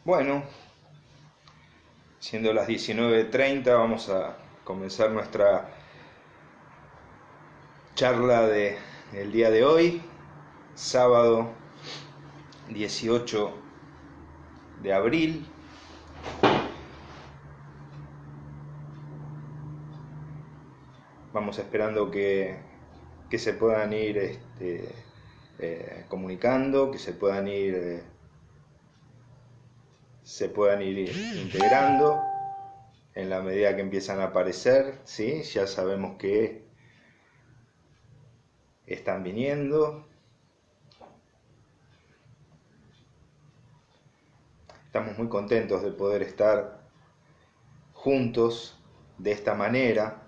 Bueno, siendo las 19:30, vamos a comenzar nuestra charla del día de hoy, sábado 18 de abril. Vamos esperando que se puedan ir comunicando, que se puedan ir integrando en la medida que empiezan a aparecer, ¿sí? Ya sabemos que están viniendo. Estamos muy contentos de poder estar juntos de esta manera,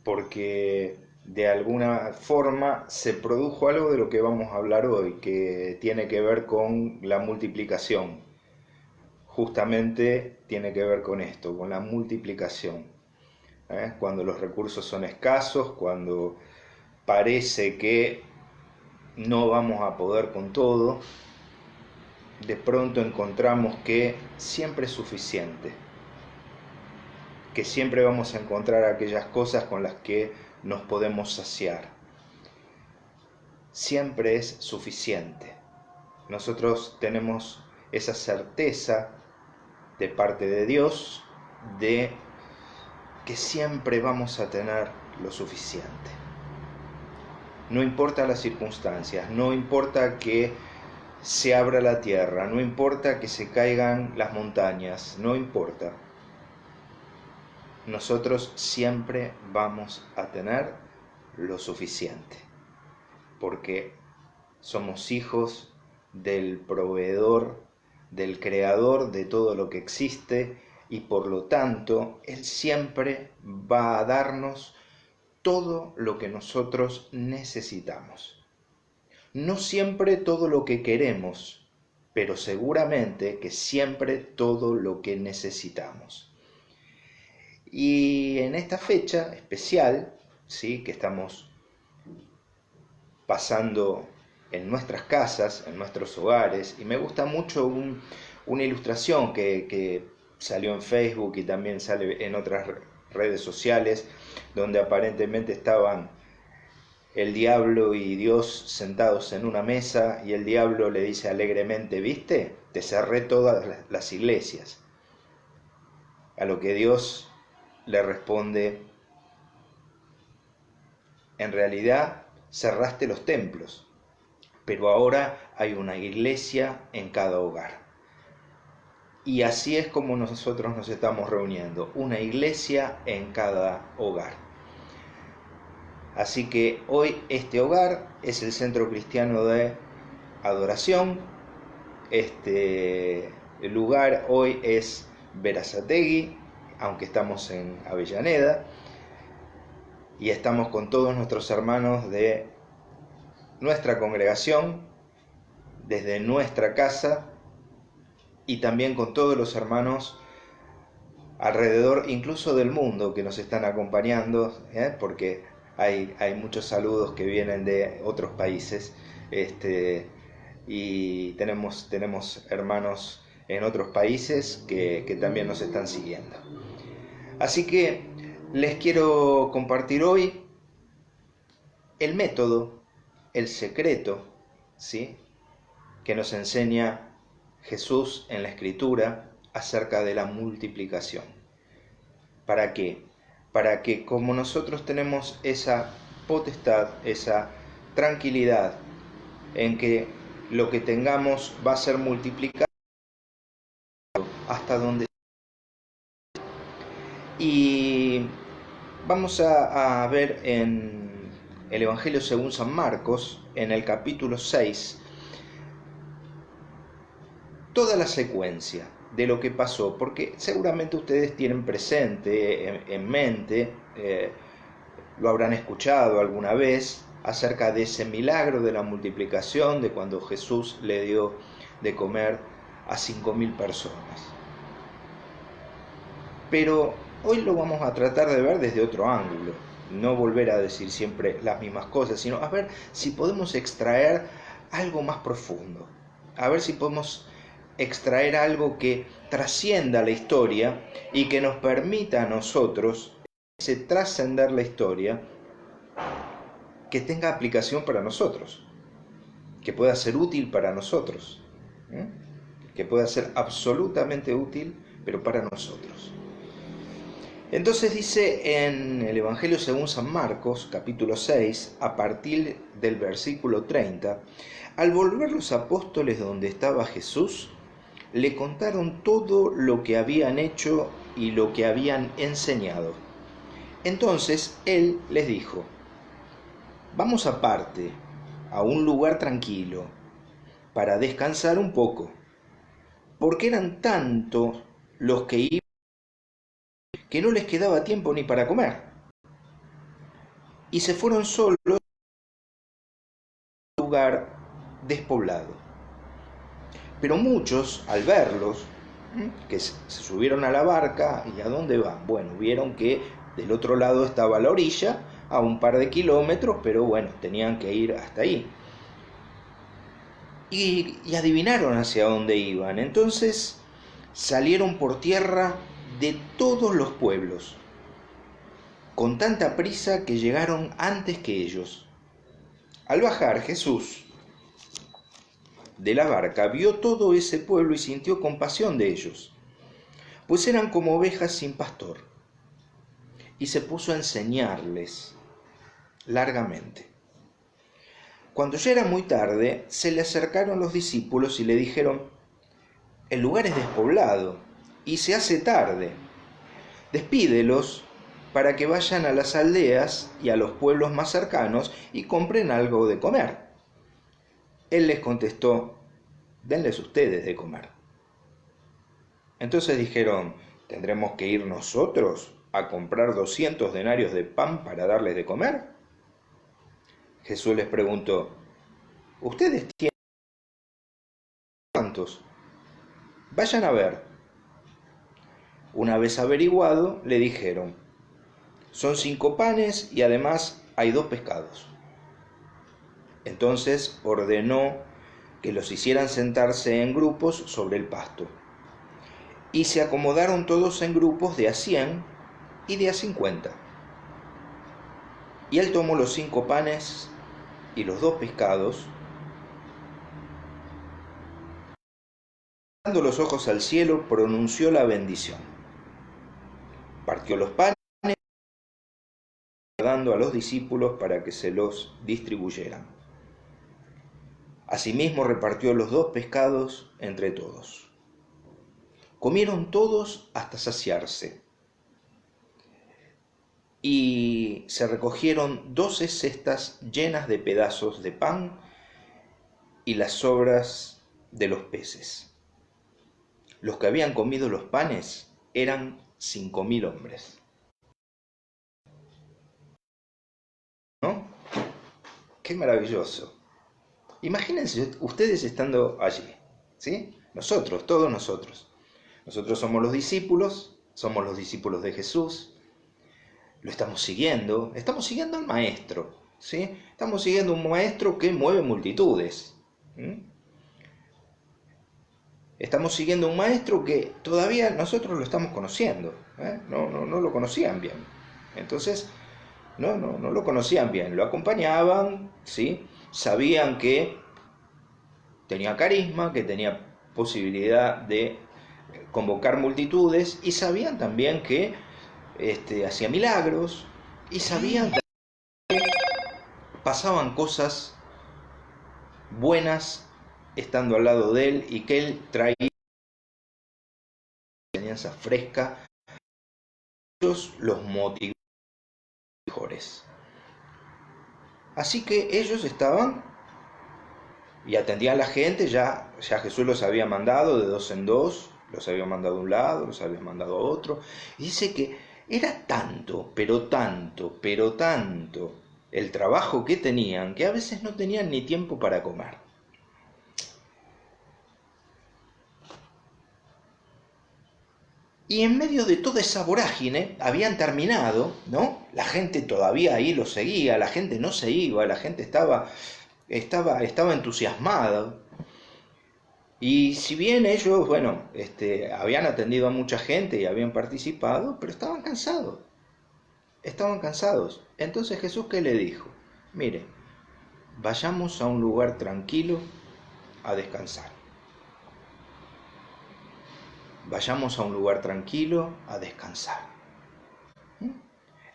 porque de alguna forma se produjo algo de lo que vamos a hablar hoy, que tiene que ver con la multiplicación. Justamente tiene que ver con esto, con la multiplicación. Cuando los recursos son escasos, cuando parece que no vamos a poder con todo, de pronto encontramos que siempre es suficiente, que siempre vamos a encontrar aquellas cosas con las que nos podemos saciar. Siempre es suficiente. Nosotros tenemos esa certeza de parte de Dios de que siempre vamos a tener lo suficiente. No importa las circunstancias, no importa que se abra la tierra, no importa que se caigan las montañas, no importa. Nosotros siempre vamos a tener lo suficiente, porque somos hijos del proveedor, del creador de todo lo que existe, y por lo tanto Él siempre va a darnos todo lo que nosotros necesitamos. No siempre todo lo que queremos, pero seguramente que siempre todo lo que necesitamos. Y en esta fecha especial, ¿sí?, que estamos pasando en nuestras casas, en nuestros hogares, y me gusta mucho una ilustración que salió en Facebook y también sale en otras redes sociales, donde aparentemente estaban el diablo y Dios sentados en una mesa, y el diablo le dice alegremente: ¿viste? Te cerré todas las iglesias. A lo que Dios le responde: en realidad cerraste los templos, pero ahora hay una iglesia en cada hogar. Y así es como nosotros nos estamos reuniendo, una iglesia en cada hogar. Así que hoy este hogar es el Centro Cristiano de Adoración. Este lugar hoy es Berazategui, aunque estamos en Avellaneda, y estamos con todos nuestros hermanos de nuestra congregación, desde nuestra casa, y también con todos los hermanos alrededor, incluso del mundo, que nos están acompañando, porque hay muchos saludos que vienen de otros países, y tenemos hermanos en otros países que también nos están siguiendo. Así que les quiero compartir hoy el método, el secreto, ¿sí?, que nos enseña Jesús en la Escritura acerca de la multiplicación. ¿Para qué? Para que, como nosotros tenemos esa potestad, esa tranquilidad en que lo que tengamos va a ser multiplicado hasta donde. Y vamos a ver en el Evangelio según San Marcos, en el capítulo 6, toda la secuencia de lo que pasó, porque seguramente ustedes tienen presente, en mente, lo habrán escuchado alguna vez, acerca de ese milagro de la multiplicación, de cuando Jesús le dio de comer a 5.000 personas. Pero hoy lo vamos a tratar de ver desde otro ángulo, no volver a decir siempre las mismas cosas, sino a ver si podemos extraer algo más profundo, a ver si podemos extraer algo que trascienda la historia y que nos permita a nosotros, ese trascender la historia, que tenga aplicación para nosotros, que pueda ser útil para nosotros, que pueda ser absolutamente útil, pero para nosotros. Entonces dice en el Evangelio según San Marcos, capítulo 6, a partir del versículo 30, al volver los apóstoles donde estaba Jesús, le contaron todo lo que habían hecho y lo que habían enseñado. Entonces él les dijo: vamos aparte, a un lugar tranquilo, para descansar un poco, porque eran tantos los que iban que no les quedaba tiempo ni para comer. Y se fueron solos a un lugar despoblado. Pero muchos, al verlos, que se subieron a la barca, ¿y a dónde van? Bueno, vieron que del otro lado estaba la orilla, a un par de kilómetros, pero bueno, tenían que ir hasta ahí. Y adivinaron hacia dónde iban. Entonces salieron por tierra de todos los pueblos, con tanta prisa que llegaron antes que ellos. Al bajar Jesús de la barca, vio todo ese pueblo y sintió compasión de ellos, pues eran como ovejas sin pastor, y se puso a enseñarles largamente. Cuando ya era muy tarde, se le acercaron los discípulos y le dijeron: el lugar es despoblado y se hace tarde. Despídelos para que vayan a las aldeas y a los pueblos más cercanos y compren algo de comer. Él les contestó: denles ustedes de comer. Entonces dijeron: ¿tendremos que ir nosotros a comprar 200 denarios de pan para darles de comer? Jesús les preguntó: ¿ustedes tienen cuántos? Vayan a ver. Una vez averiguado, le dijeron: son 5 panes y además hay 2 pescados. Entonces ordenó que los hicieran sentarse en grupos sobre el pasto. Y se acomodaron todos en grupos de a 100 y de a 50. Y él tomó los 5 panes y los 2 pescados, dando los ojos al cielo, pronunció la bendición. Partió los panes, dando a los discípulos para que se los distribuyeran. Asimismo repartió los 2 pescados entre todos. Comieron todos hasta saciarse, y se recogieron 12 cestas llenas de pedazos de pan y las sobras de los peces. Los que habían comido los panes eran 5.000 hombres. ¿No? ¡Qué maravilloso! Imagínense ustedes estando allí, ¿sí? Nosotros, todos nosotros. Nosotros somos los discípulos de Jesús. Lo estamos siguiendo al maestro, ¿sí? Estamos siguiendo un maestro que mueve multitudes. Estamos siguiendo un maestro que todavía nosotros lo estamos conociendo, no lo conocían bien. Entonces, no lo conocían bien, lo acompañaban, ¿sí? Sabían que tenía carisma, que tenía posibilidad de convocar multitudes, y sabían también que hacía milagros, y sabían que pasaban cosas buenas estando al lado de él, y que él traía enseñanza fresca. Ellos los motivaban mejores. Así que ellos estaban y atendían a la gente. Ya Jesús los había mandado de 2 en 2, los había mandado a un lado, los había mandado a otro, y dice que era tanto, pero tanto el trabajo que tenían, que a veces no tenían ni tiempo para comer. Y en medio de toda esa vorágine habían terminado, ¿no? La gente todavía ahí lo seguía, la gente no se iba, la gente estaba estaba entusiasmado. Y si bien ellos, bueno, habían atendido a mucha gente y habían participado, pero estaban cansados. Estaban cansados. Entonces Jesús, ¿qué le dijo? Mire, vayamos a un lugar tranquilo a descansar. Vayamos a un lugar tranquilo a descansar.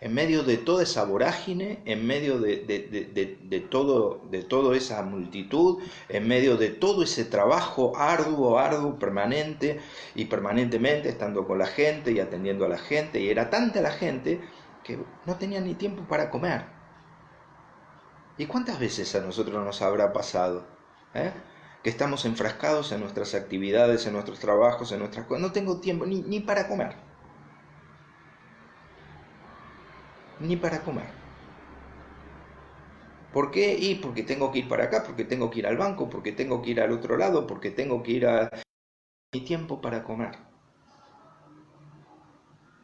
En medio de toda esa vorágine, en medio de toda esa multitud, en medio de todo ese trabajo arduo, permanente y permanentemente estando con la gente y atendiendo a la gente, y era tanta la gente que no tenían ni tiempo para comer. ¿Y cuántas veces a nosotros nos habrá pasado? Que estamos enfrascados en nuestras actividades, en nuestros trabajos, en nuestras cosas. No tengo tiempo ni para comer. Ni para comer. ¿Por qué? Y porque tengo que ir para acá, porque tengo que ir al banco, porque tengo que ir al otro lado, porque tengo que ir a... Ni tiempo para comer.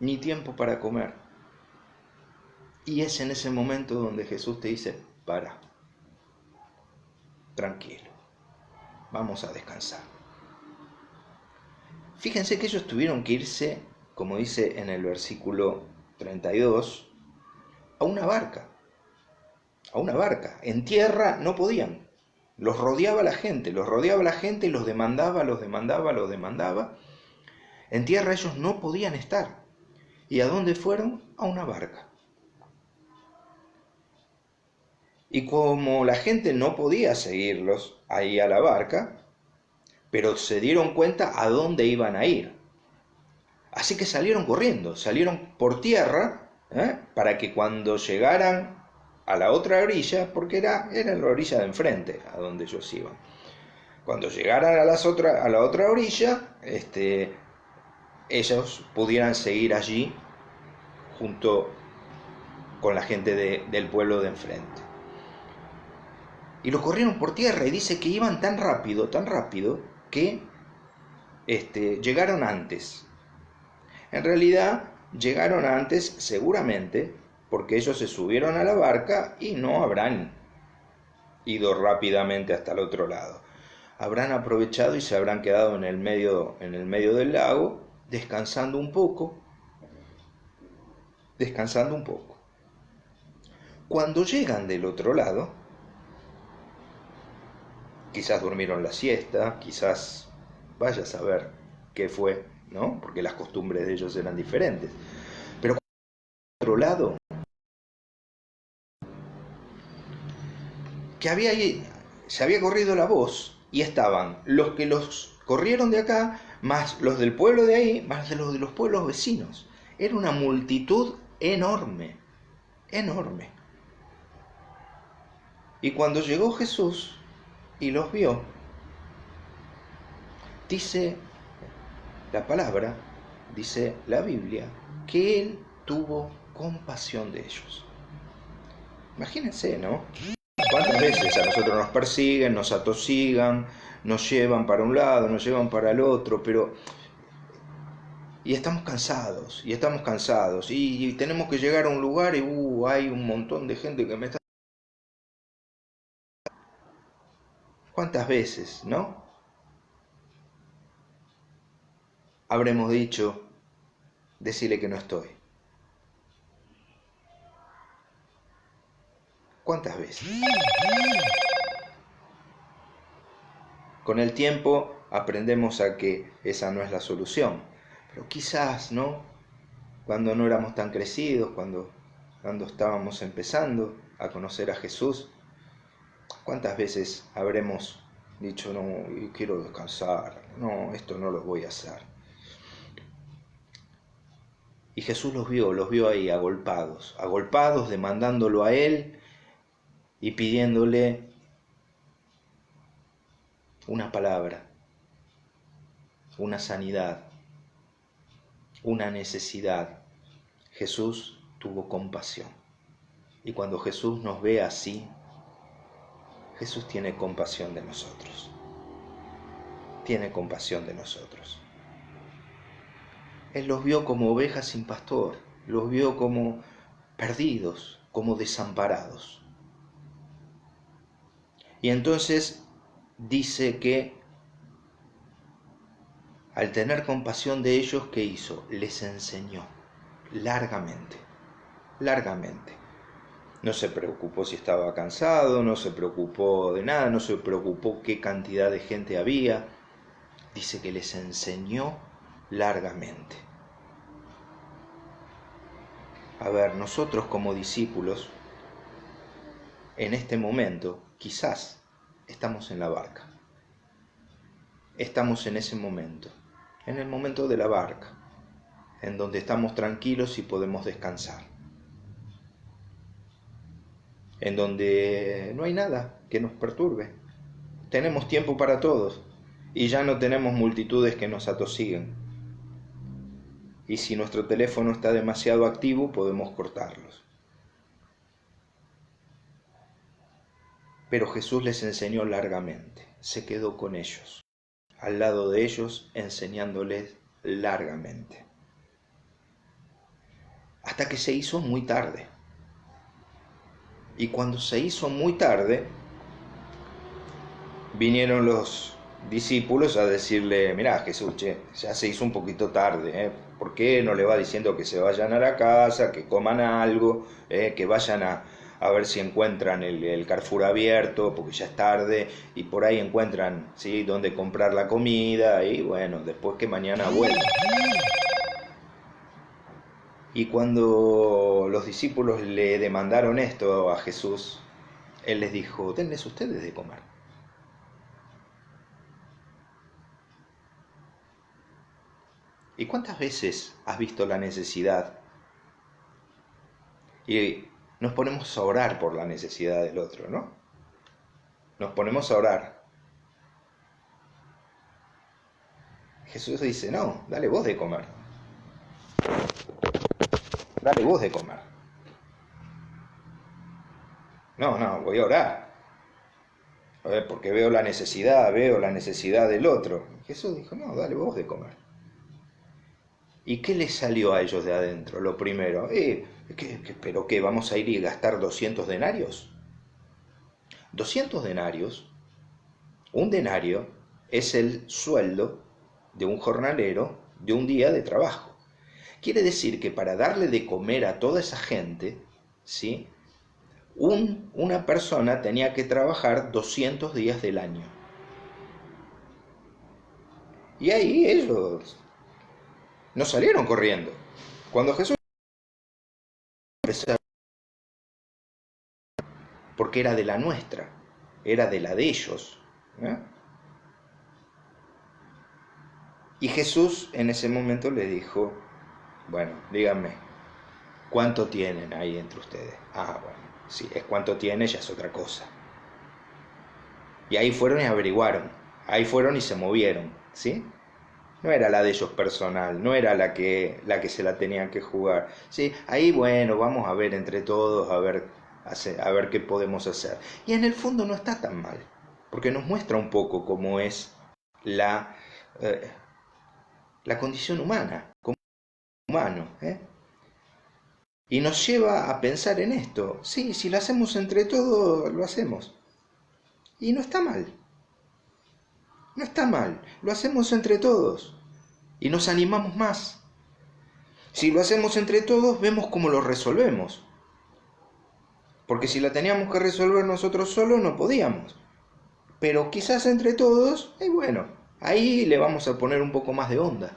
Ni tiempo para comer. Y es en ese momento donde Jesús te dice, para, tranquilo, vamos a descansar. Fíjense que ellos tuvieron que irse, como dice en el versículo 32, a una barca. A una barca. En tierra no podían. Los rodeaba la gente y los demandaba. En tierra ellos no podían estar. ¿Y a dónde fueron? A una barca. Y como la gente no podía seguirlos ahí a la barca, pero se dieron cuenta a dónde iban a ir. Así que salieron corriendo, salieron por tierra, para que cuando llegaran a la otra orilla, porque era la orilla de enfrente a donde ellos iban. Cuando llegaran a la otra orilla, ellos pudieran seguir allí junto con la gente del pueblo de enfrente. Y lo corrieron por tierra y dice que iban tan rápido, que llegaron antes. En realidad llegaron antes seguramente porque ellos se subieron a la barca y no habrán ido rápidamente hasta el otro lado. Habrán aprovechado y se habrán quedado en el medio del lago, descansando un poco. Cuando llegan del otro lado, quizás durmieron la siesta, quizás vaya a saber qué fue, ¿no? Porque las costumbres de ellos eran diferentes. Pero del otro lado, se había corrido la voz y estaban los que los corrieron de acá, más los del pueblo de ahí, más los de los pueblos vecinos. Era una multitud enorme. Y cuando llegó Jesús y los vio, dice la palabra, dice la Biblia, que Él tuvo compasión de ellos. Imagínense, ¿no? ¿Cuántas veces a nosotros nos persiguen, nos atosigan, nos llevan para un lado, nos llevan para el otro, y estamos cansados, y tenemos que llegar a un lugar y hay un montón de gente que me está... ¿Cuántas veces, no? Habremos dicho, decirle que no estoy. ¿Cuántas veces? Con el tiempo aprendemos a que esa no es la solución, pero quizás, ¿no? Cuando no éramos tan crecidos, cuando estábamos empezando a conocer a Jesús, ¿cuántas veces habremos dicho, no, quiero descansar, no, esto no lo voy a hacer? Y Jesús los vio ahí agolpados, demandándolo a Él y pidiéndole una palabra, una sanidad, una necesidad. Jesús tuvo compasión. Y cuando Jesús nos ve así, Jesús tiene compasión de nosotros. Tiene compasión de nosotros. Él los vio como ovejas sin pastor, los vio como perdidos, como desamparados. Y entonces dice que al tener compasión de ellos, ¿qué hizo? Les enseñó largamente, largamente. No se preocupó si estaba cansado, no se preocupó de nada, no se preocupó qué cantidad de gente había. Dice que les enseñó largamente. A ver, nosotros como discípulos, en este momento, quizás estamos en la barca. Estamos en ese momento, en el momento de la barca, en donde estamos tranquilos y podemos descansar. En donde no hay nada que nos perturbe. Tenemos tiempo para todos y ya no tenemos multitudes que nos atosiguen. Y si nuestro teléfono está demasiado activo, podemos cortarlos. Pero Jesús les enseñó largamente, se quedó con ellos, al lado de ellos, enseñándoles largamente. Hasta que se hizo muy tarde. Y cuando se hizo muy tarde, vinieron los discípulos a decirle: mirá, Jesús, ya se hizo un poquito tarde, ¿por qué no le va diciendo que se vayan a la casa, que coman algo, que vayan a ver si encuentran el Carrefour abierto, porque ya es tarde, y por ahí encuentran, ¿sí?, dónde comprar la comida, y bueno, después que mañana vuelvan? Y cuando los discípulos le demandaron esto a Jesús, él les dijo: denles ustedes de comer. ¿Y cuántas veces has visto la necesidad y nos ponemos a orar por la necesidad del otro, ¿no? Nos ponemos a orar. Jesús dice: no, dale vos de comer. Dale vos de comer. No, voy a orar. Porque veo la necesidad del otro. Jesús dijo: no, dale vos de comer. ¿Y qué les salió a ellos de adentro? Lo primero, ¿pero qué? ¿Vamos a ir y gastar 200 denarios? 200 denarios, un denario es el sueldo de un jornalero de un día de trabajo. Quiere decir que para darle de comer a toda esa gente, ¿sí?, una persona tenía que trabajar 200 días del año. Y ahí ellos no salieron corriendo. Cuando Jesús empezó, porque era de la nuestra, era de la de ellos, ¿eh? Y Jesús en ese momento le dijo: bueno, díganme, ¿cuánto tienen ahí entre ustedes? Bueno, sí, es cuánto tiene, ya es otra cosa. Y ahí fueron y averiguaron, ahí fueron y se movieron, ¿sí? No era la de ellos personal, no era la que se la tenían que jugar. Sí, ahí bueno, vamos a ver entre todos, a ver qué podemos hacer. Y en el fondo no está tan mal, porque nos muestra un poco cómo es la condición humana, como humano, Y nos lleva a pensar en esto. Sí, si lo hacemos entre todos, lo hacemos. Y no está mal. No está mal. Lo hacemos entre todos. Y nos animamos más. Si lo hacemos entre todos, vemos cómo lo resolvemos. Porque si la teníamos que resolver nosotros solos, no podíamos. Pero quizás entre todos, y bueno, ahí le vamos a poner un poco más de onda.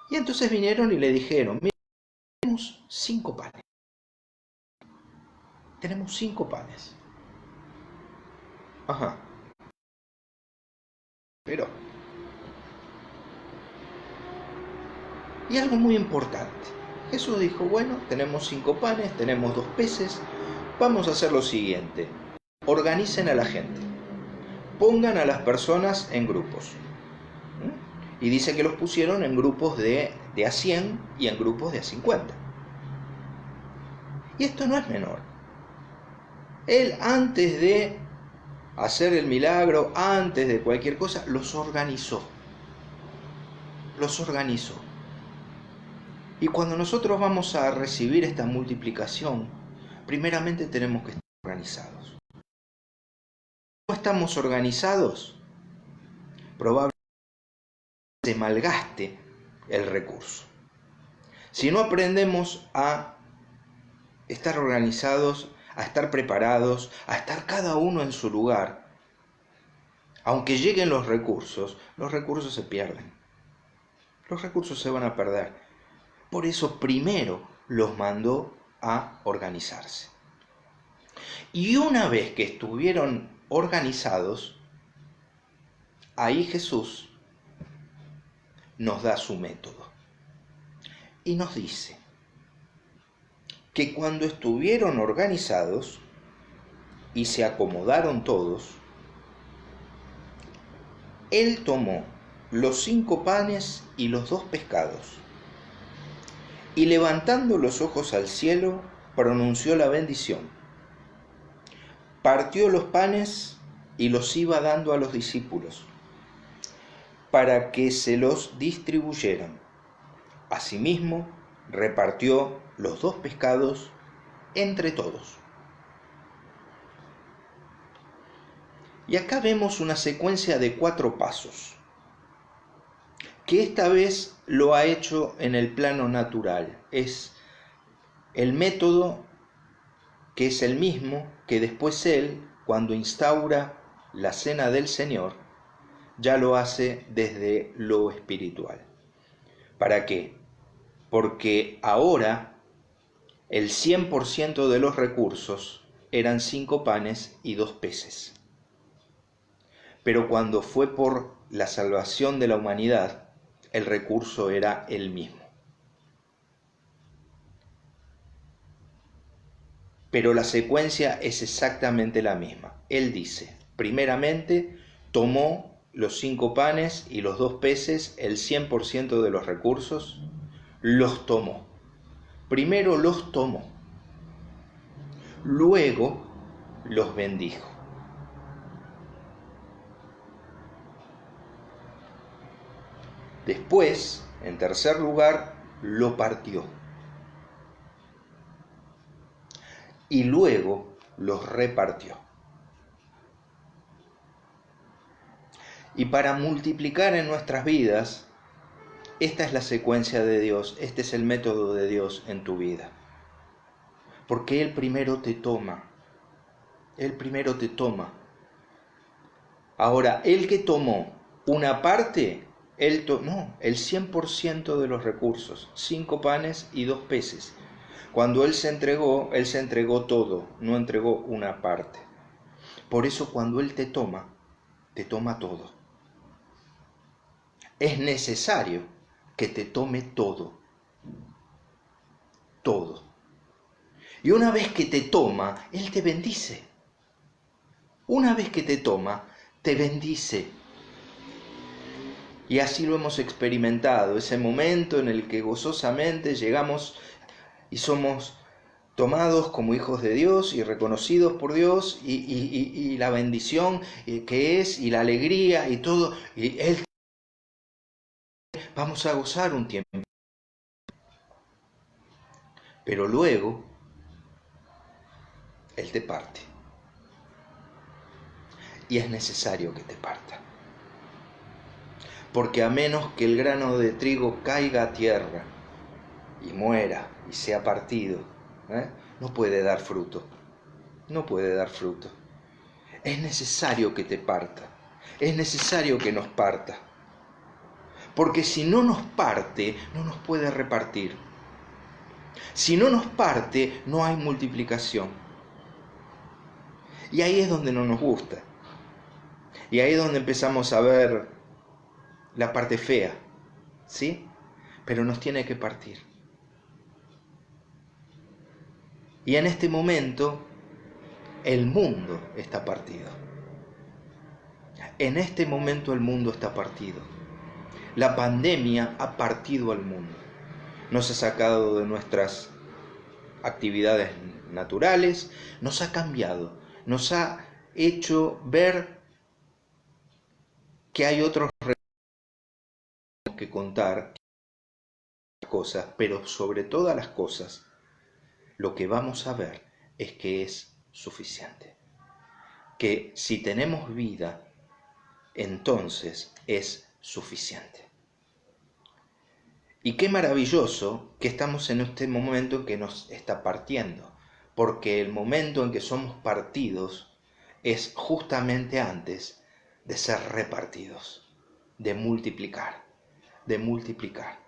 Y entonces vinieron y le dijeron: mira, tenemos 5 panes. Tenemos 5 panes. Ajá. Pero... y algo muy importante. Jesús dijo: bueno, tenemos 5 panes, tenemos 2 peces. Vamos a hacer lo siguiente. Organicen a la gente. Pongan a las personas en grupos. Y dice que los pusieron en grupos de a 100 y en grupos de a 50. Y esto no es menor. Él, antes de hacer el milagro, antes de cualquier cosa, los organizó. Los organizó. Y cuando nosotros vamos a recibir esta multiplicación, primeramente tenemos que organizados. ¿Cómo estamos organizados? Probablemente se malgaste el recurso. Si no aprendemos a estar organizados, a estar preparados, a estar cada uno en su lugar, aunque lleguen los recursos se pierden. Los recursos se van a perder. Por eso primero los mandó a organizarse. Y una vez que estuvieron organizados, ahí Jesús nos da su método. Y nos dice que cuando estuvieron organizados y se acomodaron todos, Él tomó los 5 panes y los 2 pescados, y levantando los ojos al cielo, pronunció la bendición. Partió los panes y los iba dando a los discípulos, para que se los distribuyeran. Asimismo, repartió los 2 pescados entre todos. Y acá vemos una secuencia de 4 pasos, que esta vez lo ha hecho en el plano natural. Es el método que es el mismo que después Él, cuando instaura la cena del Señor, ya lo hace desde lo espiritual. ¿Para qué? Porque ahora el 100% de los recursos eran 5 panes y 2 peces. Pero cuando fue por la salvación de la humanidad, el recurso era el mismo. Pero la secuencia es exactamente la misma. Él dice, primeramente, tomó los 5 panes y los 2 peces, el 100% de los recursos, los tomó. Primero los tomó, luego los bendijo. Después, en tercer lugar, lo partió. Y luego los repartió. Y para multiplicar en nuestras vidas, esta es la secuencia de Dios, este es el método de Dios en tu vida. Porque Él primero te toma. Él primero te toma. Ahora, el que tomó una parte, el 100% de los recursos, 5 panes y 2 peces. Cuando Él se entregó todo, no entregó una parte. Por eso cuando Él te toma todo. Es necesario que te tome todo. Todo. Y una vez que te toma, Él te bendice. Una vez que te toma, te bendice. Y así lo hemos experimentado, ese momento en el que gozosamente llegamos y somos tomados como hijos de Dios y reconocidos por Dios y la bendición que es y la alegría y todo. Y Él, vamos a gozar un tiempo. Pero luego, Él te parte. Y es necesario que te parta. Porque a menos que el grano de trigo caiga a tierra y muera y sea partido, no puede dar fruto. No puede dar fruto. Es necesario que te parta. Es necesario que nos parta. Porque si no nos parte, no nos puede repartir. Si no nos parte, no hay multiplicación. Y ahí es donde no nos gusta. Y ahí es donde empezamos a ver la parte fea, ¿sí? Pero nos tiene que partir. Y en este momento, el mundo está partido. En este momento el mundo está partido. La pandemia ha partido al mundo. Nos ha sacado de nuestras actividades naturales, nos ha cambiado, nos ha hecho ver que hay otros que contar cosas, pero sobre todas las cosas, lo que vamos a ver es que es suficiente. Que si tenemos vida, entonces es suficiente. Y qué maravilloso que estamos en este momento que nos está partiendo, porque el momento en que somos partidos es justamente antes de ser repartidos, de multiplicar, de multiplicar.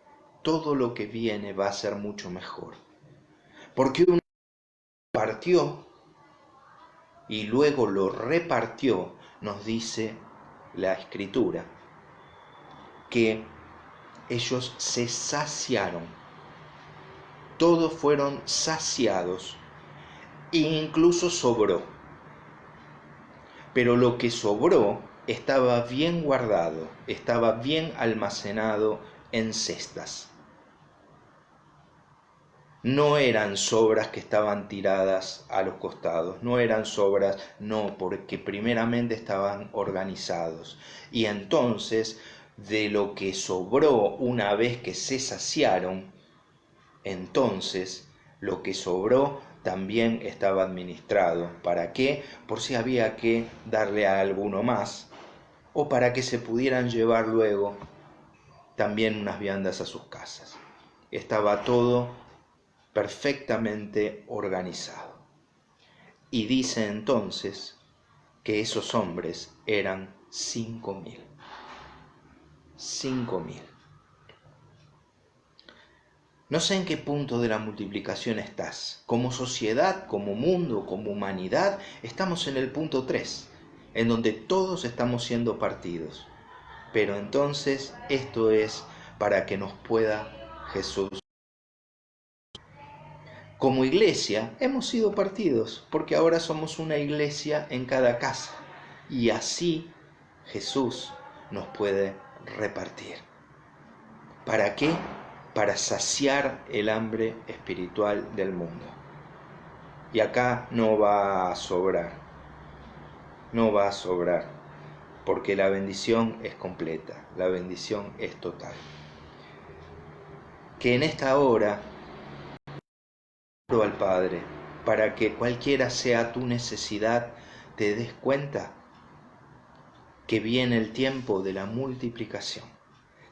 Todo lo que viene va a ser mucho mejor, porque uno partió y luego lo repartió, nos dice la Escritura, que ellos se saciaron, todos fueron saciados e incluso sobró. Pero lo que sobró estaba bien guardado, estaba bien almacenado en cestas. No eran sobras que estaban tiradas a los costados, no eran sobras, no, porque primeramente estaban organizados. Y entonces, de lo que sobró una vez que se saciaron, entonces lo que sobró también estaba administrado. ¿Para qué? Por si había que darle a alguno más, o para que se pudieran llevar luego también unas viandas a sus casas. Estaba todo perfectamente organizado. Y dice entonces que esos hombres eran 5.000. 5.000. No sé en qué punto de la multiplicación estás. Como sociedad, como mundo, como humanidad, estamos en el punto 3, en donde todos estamos siendo partidos. Pero entonces esto es para que nos pueda Jesús. Como iglesia hemos sido partidos, porque ahora somos una iglesia en cada casa. Y así Jesús nos puede repartir. ¿Para qué? Para saciar el hambre espiritual del mundo. Y acá no va a sobrar, no va a sobrar, porque la bendición es completa, la bendición es total. Que en esta hora oro al Padre, para que cualquiera sea tu necesidad, te des cuenta que viene el tiempo de la multiplicación.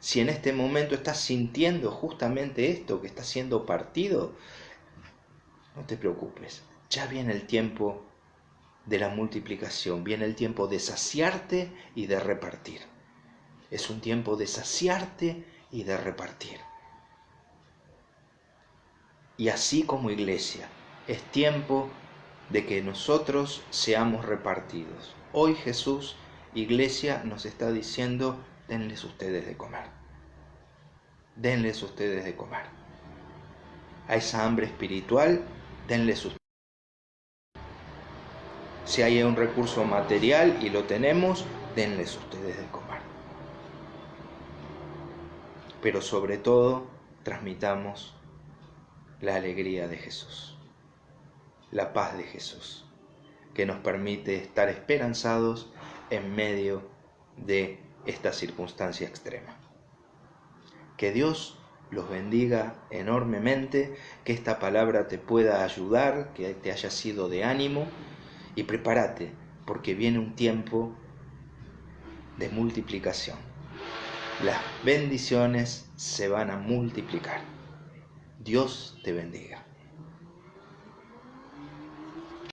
Si en este momento estás sintiendo justamente esto, que está siendo partido, no te preocupes, ya viene el tiempo de la multiplicación, viene el tiempo de saciarte y de repartir. Es un tiempo de saciarte y de repartir. Y así como iglesia, es tiempo de que nosotros seamos repartidos. Hoy Jesús, iglesia, nos está diciendo, denles ustedes de comer. Denles ustedes de comer. A esa hambre espiritual, denles ustedes. Si hay un recurso material y lo tenemos, denles ustedes de comer. Pero sobre todo, transmitamos la alegría de Jesús, la paz de Jesús, que nos permite estar esperanzados en medio de esta circunstancia extrema. Que Dios los bendiga enormemente, que esta palabra te pueda ayudar, que te haya sido de ánimo, y prepárate, porque viene un tiempo de multiplicación. Las bendiciones se van a multiplicar. Dios te bendiga.